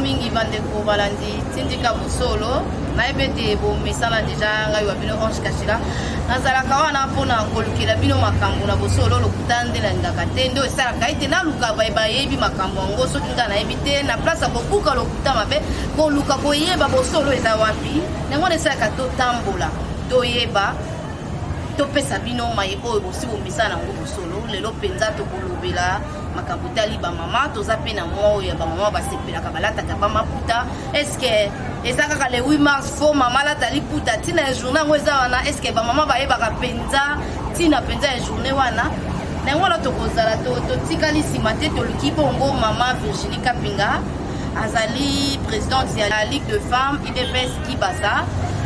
mingi bandeko balandi tindika busolo naibete bo mesala deja ngai wa bino Ange Kachila nazalaka wana mpona kolukela bino makambo na busolo lokutande na ngaka te ndo esalaka ete naluka bayebi makambo yango soki nga nayebi te na place ya kobuka lokuta mabe koluka koyeba busolo eza wapi yango esalaka totambola toyeba topesa bino maye oyo bosi bomisala nango busolo lelo mpenza tokolobela makambo tali bamama toza mpe na mwa oyo ya bamama basepelaka balataka bamaputa eske eza kaka le 8 mars fo mama alata liputa ntina ya journée yango eza wana eske bamama bayebaka mpenza ntina mpenza ya journée wana nango wana tokozala totikali nsima te toluki bongo mama Virginie Kapinga azali présidente ya Ligue de Femmes IDPS Kibasa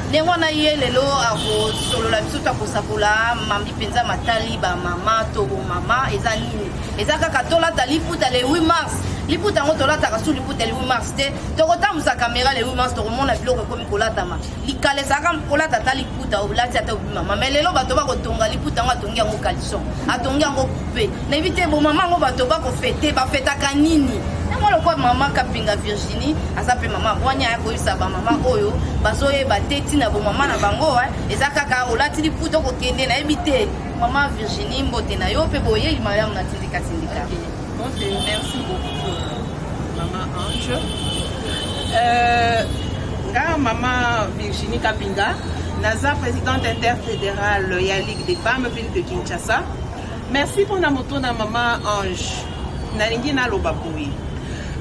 ndenge wana ye lelo akosolola biso to akosakola mambi mpenza matali bamama to bomama eza nini eza kaka tolata liputa le 8 mars liputa yango tolataka su liputa le 8 mars te tokotambusa kamera le 8 mars tokomona biloko ekomi kolatama likala ezalaka kolata ata liputa olati ata obimama me lelo bato bakotonga liputa yango atongi yango kalison atongi yango coupe nayebi te bomama yango bato bakofete bafetaka nini yango lokwa mama Kapinga Virginie aza mpe mama bwanya ya koyebisa bamama oyo bazoyeba te ntina bomama na bango eza kaka olati liputa okokende nayebi te mama Virginie mbote na yo mpe boyeli malamu na tindika. Ok, merci beaucoup, maman Ange. Maman Virginie Kapinga, Naza, présidente interfédérale de la Ligue des Femmes, ville de Kinshasa. Merci pour la moto de maman Ange. Nalingi na lobaboui.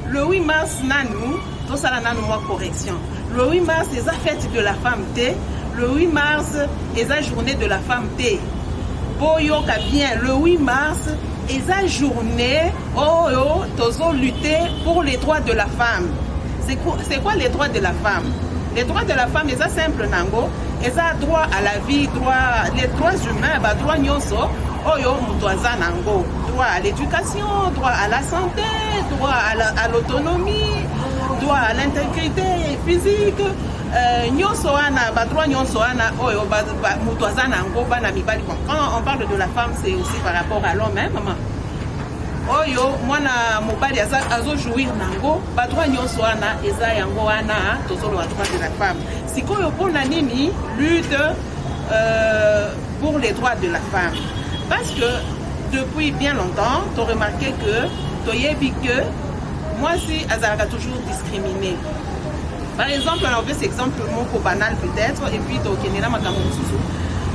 Le 8 mars, nanou, tout ça là moi correction. Le 8 mars, c'est la fête de la femme T. Le 8 mars, c'est la journée de la femme T. Boyoka bien, le 8 mars, et la journée où lutter pour les droits de la femme. C'est quoi les droits de la femme? Les droits de la femme, c'est simple nango. Ils ont droit à la vie, les droits humains, droit nyonso, nango. Droit à l'éducation, droit à la santé, droit à l'autonomie, droit à l'intégrité physique. Nyonso ana droit nyonso ana oyo mutoza nango bana mibali. Quand on parle de la femme, c'est aussi par rapport à l'homme, hein, maman. Oyo mwana mobali azo jouir nango droit nyonso ana eza yango ana tozolo droit de la femme. Sikoyo pona nini lutte pour les droits de la femme. Parce que depuis bien longtemps, tu as remarqué que toyebi que moi si azalaka toujours discriminé. Par exemple, on a vu cet exemple mon banal peut-être et puis to kenela makambo mususu.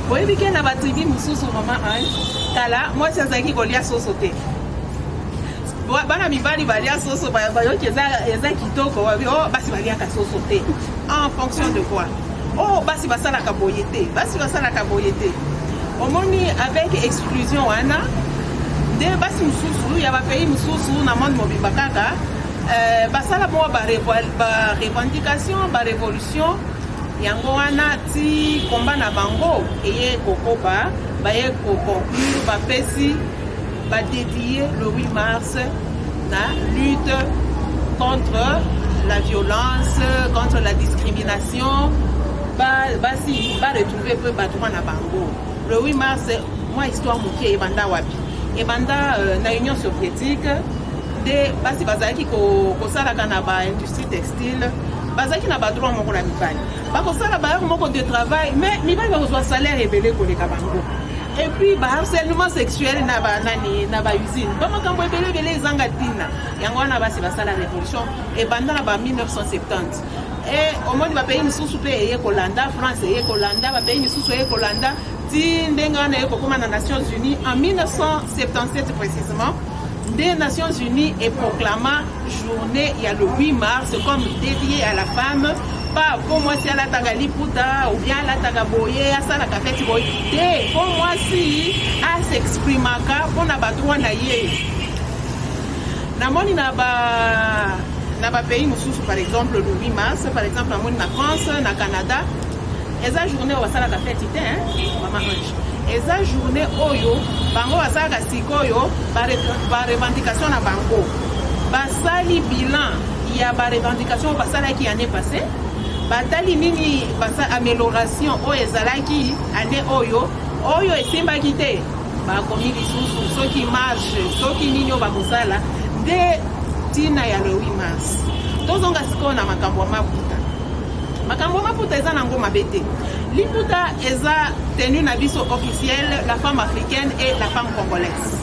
Boyebi ke na batribi mususu maman Ange kala moi si azaki kolia soso te. Bana mibali balia soso bayo eza kitoko oh basi balia ka soso te. En fonction de quoi? Oh basi basala ka boyete, basi basala ka boyete. Omoni avec exclusion wana de basi mususu ya ba pays mususu na monde mobimba kaka basala mo ba revendication ba révolution yango wana ti combat na bango eye kokoba baye ko conclure ba pesi ba dédier le 8 mars la lutte contre la violence, contre la discrimination, va retrouver peu droit na bango. Le 8 mars, moi histoire moké ebanda wapi. Ebanda na Union soviétique de basi bazaki ko salaka na ba industrie textile, bazaki na ba droit moko na mibali. Ba ko sala ba moko de travail, mais mibali ba ko salaire ebele ko leka bango. Et puis harcèlement sexuel na ba usine ba makambo ebele ezanga tina yango wana basi basala révolution et banda na ba 1970 et au monde ba pays misusu pe eye kolanda France eye kolanda ba pays misusu eye kolanda ti ndenga wana eye kokoma na Nations Unies en 1977 précisément des Nations Unies et proclama journée il y a le 8 mars comme dédié à la femme. Pas pour moi si elle a tagali puta ou bien elle a tagaboye à ça la café boy. Pour moi si elle s'exprime pour n'a pas droit na yé. Na moni na ba pays mususu par exemple le 8 mars par exemple na moni na France na Canada. Eza journée au ça la café tité hein maman Ange. Eza journée oyo bango basaka sikoyo ba revendication na bango. Basali bilan il y a ba revendication basala qui année passée. Batali nini basa amélioration o ezalaki année oyo esimbaki te ba komi lisusu soki marche soki nini o bakosala de tina ya le 8 mars tozonga sikoyo na makambo ya maputa. Makambo ya maputa eza nango mabe te. Liputa eza tenue na biso officielle, la femme africaine et la femme congolaise.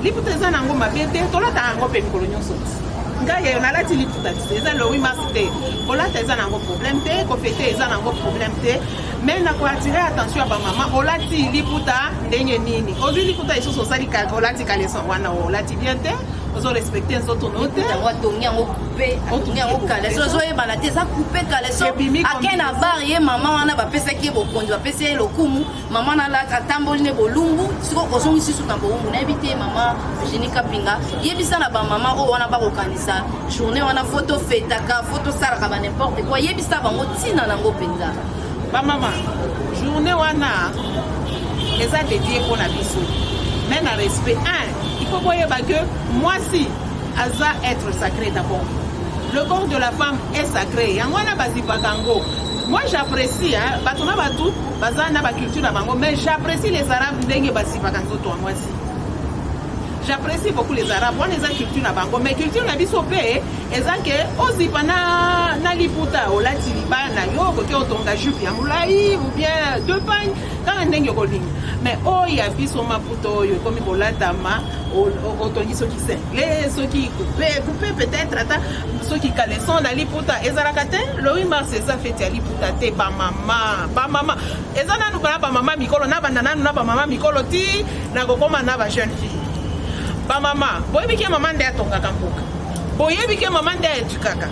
Liputa eza nango mabe te, tolata yango mpe mikolo nyonso ti. Ngai nalati liputa te, eza le 8 mars te. Kolata eza nango problème te, kofete eza nango problème te. Mais na ko attirer attention ba mama, olati liputa ndenge nini. Ozwi liputa isusu osali olati kaleson wana olati bien te. Ozo respecter nzoto note. Wa tongi yango couper, tongi yango kaleson. Ozo yeba la te za couper kaleson. Akena bar ye mama wana ba pesa ki bokonzi, ba pesa ye lokumu. Mama na la atamboli ne bolungu, siko ozongi sisu na bolungu. Na ebite mama Virginie Kapinga, yebisa na ba mama o wana ba kokanisa. Journée wana photo fetaka, photo sala ka ba n'importe quoi. Yebisa bango tina nango penza. Ba mama, journée wana eza dédié pour la biso. Mais na respect, il faut voir que moi si aza être sacré d'abord. Le corps de la femme est sacré. Yangwana bazipa kango. Moi j'apprécie batona batu bazana ba culture na bango, mais j'apprécie les arabes ndenge bazipa kango toi moi si. J'apprécie beaucoup les arabes. On les a culture na bango, mais culture na biso pe ezake ozipa na liputa olati libana yo ko ke otonga jupe ya mulai ou bien deux pagnes quand ndenge ko lingi. Mais oh ya biso maputo yo komi kolata ma otongi soki se. Les soki couper peut-être ata soki kaleson na liputa ezalaka te. Le 8 mars eza fête ya liputa te ba mama. Ezana nu ba mama mikolo na banda nanu na ba mama mikolo ti na kokoma na ba jeune fille. Ba mama, boyebi ke mama nde atongaka mboka. Boyebi ke mama nde edukaka.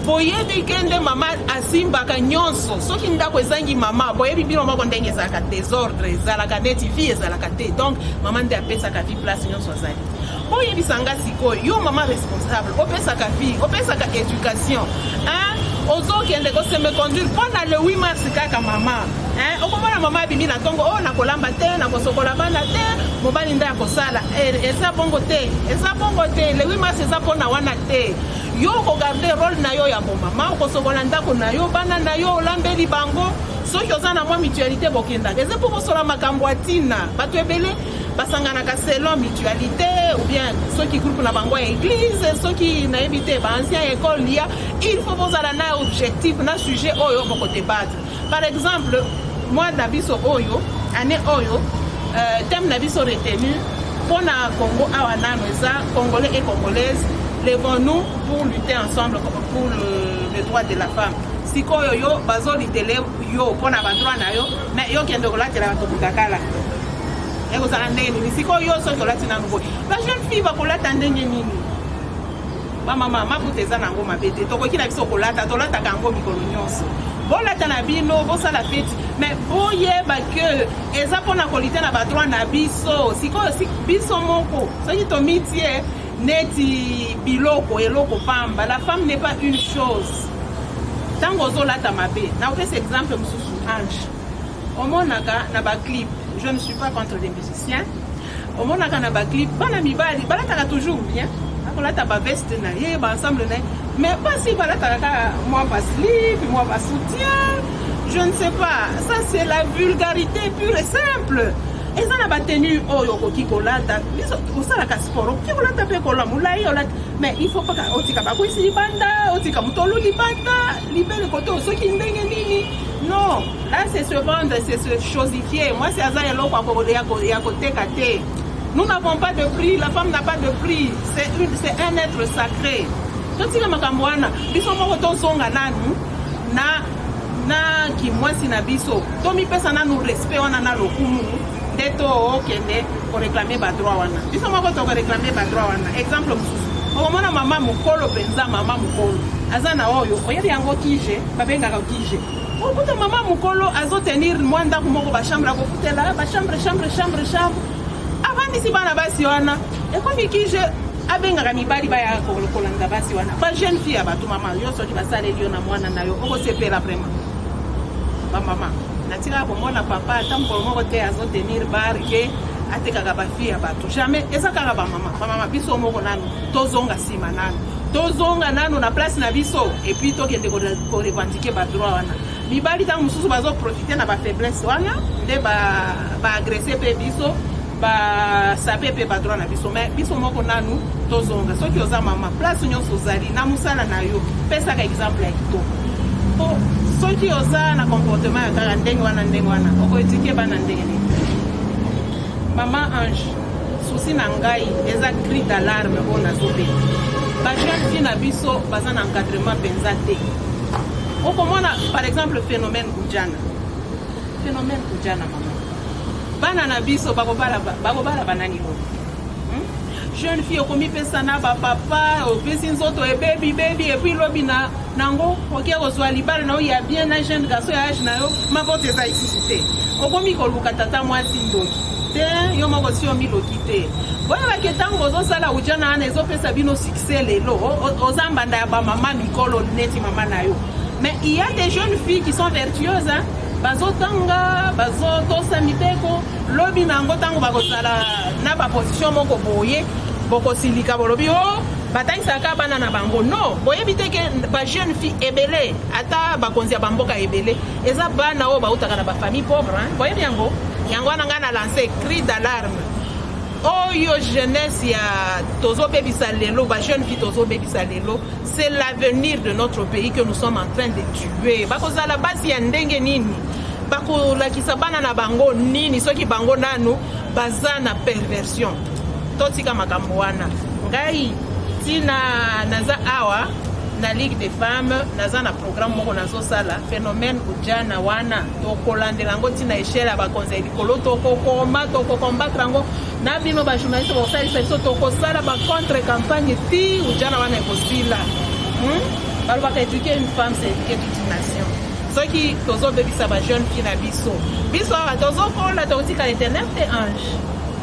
Boyebi ke nde mama asimbaka nyonso. Soki ndako ezangi mama, boyebi bino moko ndenge ezalaka désordre, ezalaka neti vie ezalaka te. Donc mama nde apesaka vie place nyonso azali. Boyebi sanga sikoyo, yo mama responsable, opesaka vie, opesaka éducation. Ozokende ko se me conduire pendant le 8 mars kaka mama. Okomona mama bimi na tongo o na kolamba te na kosokola bana te mobali nda kosala eza bongo te le 8 mars eza pona wana te yo ko garder rôle na yo ya mama kosokola ndako na yo bana na yo olambeli bango soki ozana mwa mutualité bokenda eza pour kosola makambo atina bato ebele basanganaka selon mutualité ou bien soki groupe na bango ya église soki na ebité ba ancien école lia il faut bozala na objectif na sujet oyo boko débattre. Par exemple moi na biso oyo année oyo thème na biso retenu pour na Congo awa nano eza congolais et congolaises levons-nous pour lutter ensemble pour le droit de la femme. Sikoyo yo bazo litele yo pour na ba droit na yo mais yo kende kolatela bato bukakala. Et vous allez dire, si vous avez la jeune fille va kolata ndenge nini. Mama maputeza nango mabete. Toko kila biso kolata, tolata kango mikolo nyonso. Bolata na bino, bosala fete. Mais boyeba que eza pona kolite na ba droit na biso. Siko biso moko. Soki to mitie neti biloko eloko pamba. La femme n'est pas une chose. Tango zolata mabe. Na opesa exemple mususu Ange. Omonaka na ba clip. Je ne suis pas contre les musiciens. Au moment où on a un clip, on a mis bali, balataka toujours bien. On a ta veste na yé, ensemble na. Mais pas si balataka moi pas slip, moi pas soutien. Je ne sais pas. Ça c'est la vulgarité pure et simple. Et ça n'a pas tenu oh yoko kikolata. Ils ça la casporo. Kikolata pe kola mulai olat. Mais il faut pas que otika ba kwisi libanda, otika mutolo libanda, libere koto so ki ndenge nini. Non, là c'est se vendre, c'est se chosifier. Moi c'est Aza Yelo à côté kate. Nous n'avons pas de prix, la femme n'a pas de prix. C'est un être sacré. Donc si le makamwana, biso moko to songa nanu na ki moi si na biso. To mi pesa na nous respect wana na lokumu. Deto okende pour réclamer ba droit wana. Biso moko to réclamer ba droit wana. Exemple mususu. Okomona mama mukolo penza mama mukolo. Azana oyo, oyebi yango kije, babenga ka kije. Okuta mama mukolo azo tenir mwanda kumoko ba chambre ko futela, ba chambre. Avant d'ici bana basi wana, e komi kije abenga ka mibali ba ya ko kolanda basi wana. Ba jeune fille abatu mama yo so ki basale liyo na mwana na yo, oko sepela vraiment. Ba mama, natika ko mona papa tambo moko te azo tenir bar ke atekaka ba fille abatu. Jamais ezaka ba mama biso moko nanu, tozonga sima nanu. Tozonga nanu na place na biso et puis tokende ko revendiquer ba droit wana. Mibali tangu mususu bazo profiter na ba faiblesse wana nde ba agresser pe biso basape mpe badroit na biso mais biso moko nanu tozonga soki oza mama place nyonso ozali na mosala na yo pesaka exemple ya kitoko po soki oza na comportement ya kaka ndenge wana okoetike bana ndenge nini. Mama Ange, souci na ngai eza cri d'alarme oyo nazobeta bajeune fille na biso baza na encadrement mpenza te. Okomona par exemple phénomène Kujana mama bana na biso bakobala banani lo jeune fille okomi pesa na bapapa opesi nzoto bebi epuis lobi nango oke kozwa libala na oyo ya bien na jeune garçon ya age na yo mabote eza isusu te okomi koluka tata mwasi ndoki te yo moko si omiloki te boyebaki ntango ozosala ujana wana ezopesa bino succès lelo oza mbanda ya bamama mikolo neti mama na yo. Mais il y a des jeunes filles qui sont vertueuses, hein. Bazotanga, bazotosa miteko, lobi nango tango bakosala na ba position moko boye, boko silika bolobi oh, bataisaka bana na bango. Non, boye biteke ba jeune fille ebele, ata bakonzia bamboka ebele, eza bana o bautaka na ba famille pauvre, hein. Boye biango, yango nanga na lancer cri d'alarme. Oh yo jeunesse ya tozo bebisa lelo ba jeune fille tozo bebisa lelo, c'est l'avenir de notre pays que nous sommes en train de tuer. Bakozala basi ya ndenge nini bakolakisa bana na bango nini soki bango nanu baza na perversion totika makambo wana. Ngai tina naza awa na Ligue des femmes naza na programme moko nazo sala phénomène ujana wana tokolandela ngo tina échelle ba conseil likolo tokokombattre ngo na bino ba journaliste ba salisa biso tokosala ba contre campagne ti ujana wana ekosila balobaka éduquer une femme c'est éduquer toute une nation. Soki tozobebisa ba jeune fille na biso awa tozokola tokotika internet te Ange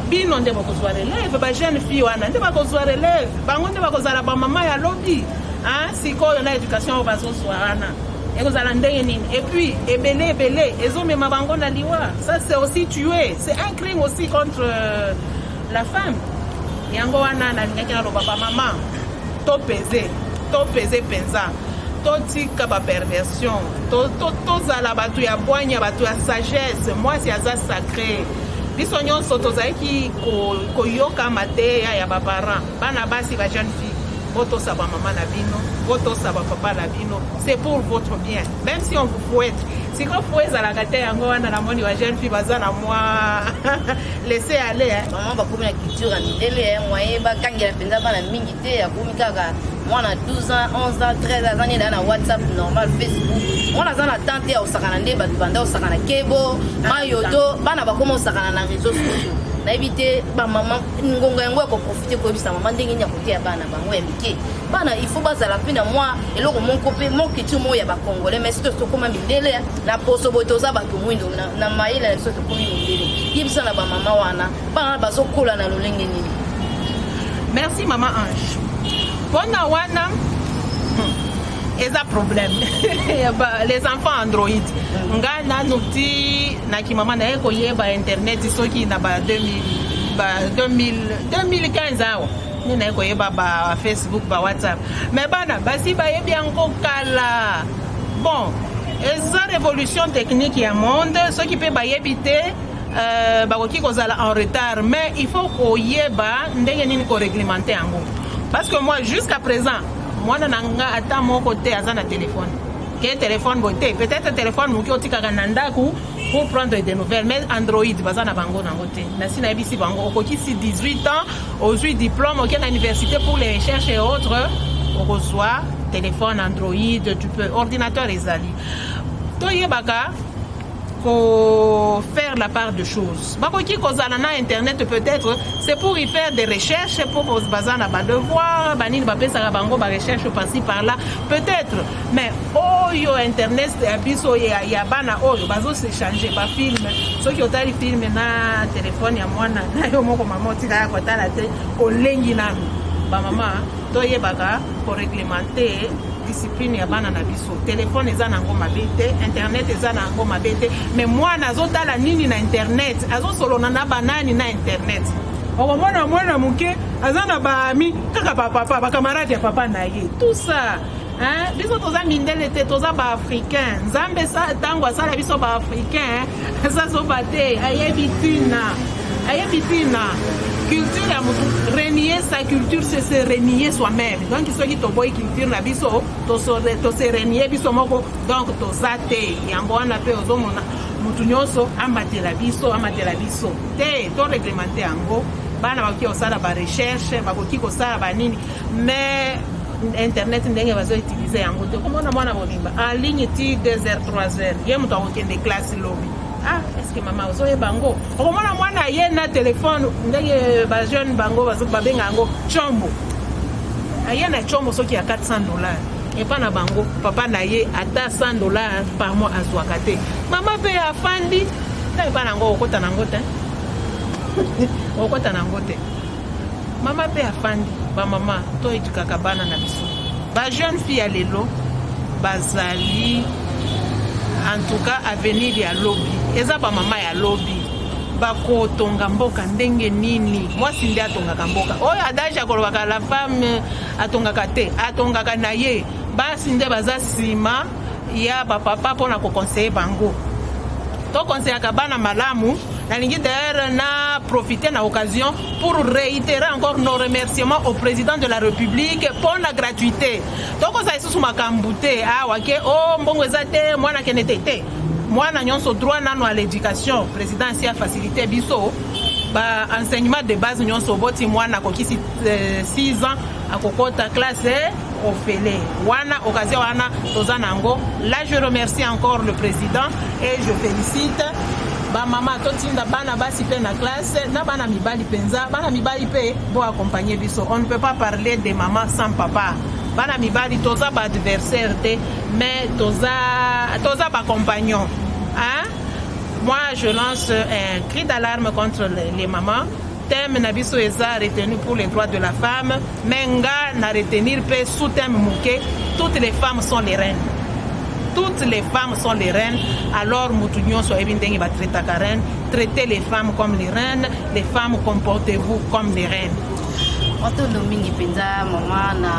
bino nde bakozwa relève ba jeune fille wana nde bakozwa relève bango nde bakozala ba mama ya lobby. Hein, si quoi on a éducation bazoswana ekozala ndenge nini et puis ebele ezomema bango na liwa, ça c'est aussi tuer, c'est un crime aussi contre la femme. Yango wana na lingaki na loba ba mama to peser penza totika ba perversion tozala batu ya bwanya batu ya sagesse moi c'est aza sacré biso nyonso tozalaki koyoka mateya ya baparent bana basi ba jeune fille votre saba maman na bino, votre saba papa na bino, c'est pour votre bien. Même si on vous fouette, si vous fouette à la gâte, on va na moni wa jeune fille bazana moi laisser aller. Maman ba komi na culture en délai, moyen ba kangela penza ba na mingi te ya komi kaka moi na 12 ans, 11 ans, 13 ans ni na WhatsApp normal, Facebook. Moi na zana tante ya osakana nde ba banda osakana kebo, mayodo, bana ba komi osakana na réseaux sociaux. Na éviter ba maman ngonga yango ko profiter ko bisa maman ndenge nya kotia bana bango ya mike bana il faut bazala pina moi eloko mon copé mon kitu mo ya ba congolais mais c'est to koma mindele na poso botoza ba to mwindo na maila so to komi mindele yibisa na ba mama wana bana bazokola na lolenge nini. Merci maman Ange bona wana eza problème les enfants Android nga na nuti na ki mama na eko yeba internet soki na ba 2015 awo ni na eko yeba ba Facebook ba WhatsApp mais bana basi ba yebi encore kala bon eza révolution technique ya monde soki pe ba yebite ba koki kozala en retard mais il faut ko yeba ndenge nini ko réglementer yango parce que moi jusqu'à présent moi nanga ata moko te azana téléphone que téléphone boté peut-être téléphone muki otikaka na ndaku pour prendre des nouvelles mais Android bazana bango nango te na sina ebisi bango okoki si 18 ans aujourd'hui diplôme au à l'université pour les recherches et autres on reçoit téléphone Android tu peux ordinateur ezali to yebaka pour faire la part de choses. Bakoki kozala na internet peut-être c'est pour y faire des recherches pour bazana ba devoir banini ba pesa bango ba recherche par-ci par-là peut-être mais oyo internet abiso ya bana oyo bazo se changer ba film soki otali film na téléphone ya mwana na yo moko mamoti ka ko tala te olengi nanu ba mama to yebaka pour réglementer discipline ya bana na biso téléphone eza nango mabete internet eza nango mabete mais moi nazotala nini na internet azosolona na banani na internet mwana muke azana ba ami kaka papa ba camarade ya papa na ye tout ça hein biso toza mindele te toza ba africain nzambe sa tango asala biso ba africain ça so bate ayebi tina Ayebipina culture ya mutu renier sa culture c'est se renier soi-même. Donc soki to boy culture na biso to se renier biso moko donc to zate yango wana pe ozomona mutu nyonso amatela biso te to réglementer yango bana bakoki kosala ba recherche bakoki kosala banini mais internet ndenge bazo utiliser yango te komona mwana bolimba en ligne ti 2h 3h ye mutu akokende classe lobi. Ah, est-ce que maman ozoye bango? Okomona mwana ye na téléphone ndenge ba jeune bango bazo babenga yango chombo. Aye na chombo soki ya $400. Et pas na bango papa na ye ata $100 par mois azwaka te. Mama pe afandi ta pa nango okota nango te. Okota nango te. Mama pe afandi ba mama to etukaka bana na biso. Ba jeune fille ya lelo bazali en tout cas avenir ya lobby eza ba mama ya lobby bako tonga mboka ndenge nini mwasi nde atongaka mboka oyo adage akolobaka la femme atongaka te atongaka na ye basi nde baza sima ya bapapa mpona kokonseye bango to konseyaka bana malamu nalingi d'ailleurs na profiter na occasion pour réitérer encore nos remerciements au président de la République pour la gratuité. Donc ça isusu makambu te awa ke o mbongo eza te mwana kene te mwana nyonso droit nano à l'éducation président si a facilité biso ba enseignement de base nyonso boti mwana kokisi 6 ans akokota classe ofele wana occasion wana toza nango. Là je remercie encore le président et je félicite ba mama totinda bana basi pe na classe na bana mibali penza bana mibali pe bo accompagner biso. On ne peut pas parler de maman sans papa. Bana mibali toza ba adversaire te mais toza ba compagnon. Hein? Moi je lance un cri d'alarme contre les mamans. Thème na biso eza retenu pour les droits de la femme mais nga na retenir pe sous thème muke toutes les femmes sont les reines. Toutes les femmes sont les reines, alors Moutounion soit évidemment va traiter la reine, traitez les femmes comme les reines, les femmes comportez-vous comme des reines. Autonomie ni penza mama na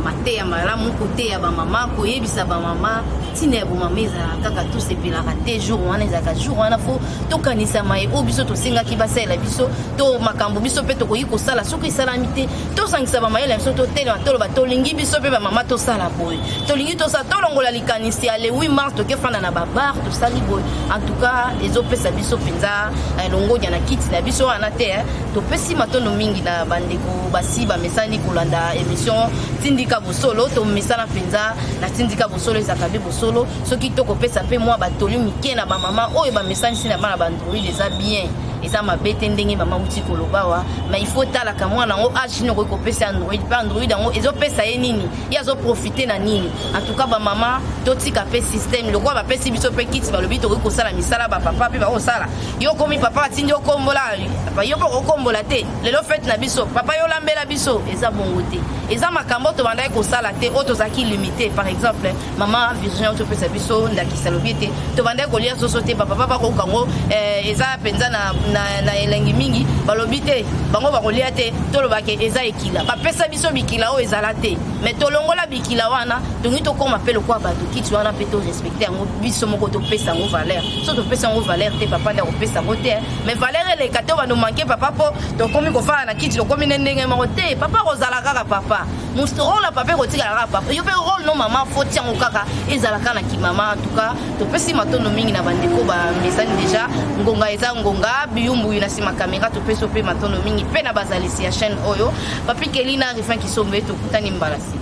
mateya malamu côté ya ba mama ko yebisa ba mama tine bo mameza kaka tout se pela raté jour wana ezaka jour wana fo to kanisa mai obiso to singa ki basela biso to makambo biso pe to ko yiko sala soki sala mité to sangisa ba mayela biso to tele to ba to lingi biso pe ba mama to sala boy to lingi to sa to longola likanisi ale 8 mars to ke fana na ba bar to sali boy en tout cas ezo pesa biso penza longo na kiti na biso wana te to pesi matono mingi na bandeko basi ba mesani kolanda émission tindika bosolo to mesana penza na tindika bosolo ezakabe bosolo soki to kopesa pe moi batoli mike na ba mama oyo ba mesani sina bana bandroid eza bien eza mabete ndenge mama uti kolobawa mais il faut tala ka mwana ngo agino ko kopesa android pa android ngo ezo pesa ye nini ya zo profiter na nini en tout cas ba mama to tika pe système le quoi ba pesi biso pe kits ba lobi to ko sala misala ba papa pe ba ko sala yo komi papa tindi yo kombola papa yo ko kombola te le lo fait na biso papa yo lambela biso eza bongo te eza makambo to banda ko sala te auto zaki limité par exemple maman virgin to pesa biso ndaki salobi te to banda ko lia société papa papa ko kango eza penza na elengi mingi balobi te bango bakolia te tolobake eza ekila bapesa biso bikila oyo ezala te mais tolongola bikila wana tongi tokoma pe lokwa bato kiti wana pe to respecte yango biso moko topesa yango valeur so topesa yango valeur te papa nde akopesa yango te mais valeur eleka te bano manke papa po tokomi kofala na kiti tokomi ne ndenge moko te papa kozala kaka papa rôle papa kotikala kaka papa yo pe rôle no mama faut tiango kaka ezala kana ki mama en tout cas topesi matono mingi na bandeko ba mesani déjà ngonga eza ngonga biyumbu ina sima caméra topeso pe matono mingi pe na bazalisi ya chaîne oyo papi Kelina rifan ki sombe to kutani mbalasi.